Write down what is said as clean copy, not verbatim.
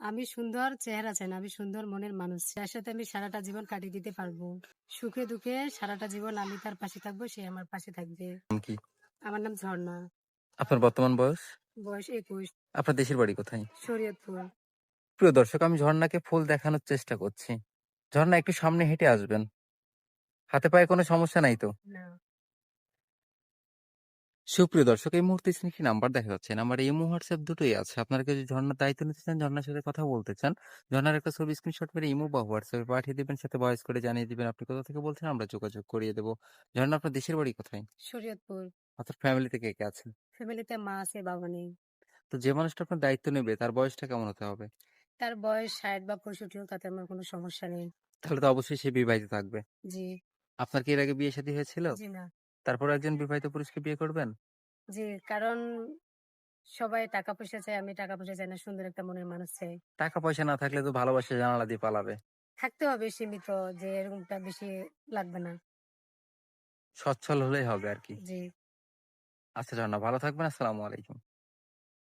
আমি সুন্দর চেহারা চাই না, আমি সুন্দর মনের মানুষ চাই। যার সাথে আমি সারাটা জীবন কাটিয়ে দিতে পারবো। সুখে দুঃখে সারাটা জীবন আমি তার পাশে থাকবো, সে আমার পাশে থাকবে। নাম কি? আমার নাম ঝর্ণা। আপনার বর্তমান বয়স? বয়স ২১। আপনার দেশের বাড়ি কোথায়? শরীয়তপুর। প্রিয় দর্শক, আমি ঝর্ণাকে ফুল দেখানোর চেষ্টা করছি। ঝর্ণা, একটু সামনে হেঁটে আসবেন। হাতে পায়ে কোনো সমস্যা নাই তো? না। সুপ্রিয় দর্শক, এই মুহূর্তে স্ক্রিনে একটি নাম্বার দেখা যাচ্ছে। নাম্বারে ইমো, হোয়াটসঅ্যাপ দুটোই আছে। আপনারা কেউ যদি ঝর্ণার দায়িত্ব নিতে চান, ঝর্ণার সাথে কথা বলতে চান, ঝর্ণার একটা ছবি স্ক্রিনশট মেরে ইমো বা হোয়াটসঅ্যাপে পাঠিয়ে দিবেন, সাথে ভয়েস করে জানিয়ে দিবেন আপনি কোথা থেকে বলছেন, আমরা যোগাযোগ করিয়ে দেব। ঝর্ণা, আপনার দেশের বাড়ি কোথায়? শরীয়তপুর। আপনার ফ্যামিলিতে কে কে আছেন? ফ্যামিলিতে মা আছে, বাবা নেই। তো যে মানুষটা আপনার দায়িত্ব নেবে তার বয়সটা কেমন হতে হবে? তার বয়স ৬০ বা ৬৫ হোক, তাতে আমার কোনো সমস্যা নেই। তাহলে তো অবশ্যই সে বিবাহিত থাকবে। জি। আপনার কি এর আগে বিয়ে শাদী হয়েছিল? জি না। তারপর একজন বিবাহিত পুরুষকে বিয়ে করবেন? জি, কারণ সবাই টাকা পয়সা চায়, আমি টাকা পয়সা চাই না, সুন্দর একটা মনের মানুষ চাই। টাকা পয়সা না থাকলে তো ভালোবাসা জানালা দিয়ে পালাবে। থাকতে হবে সীমিত, যে এরকমটা বেশি লাগবে না। সচ্ছল হলেই হবে আরকি। জি। আচ্ছা ঝর্ণা, ভালো থাকবেন। আসসালামু আলাইকুম।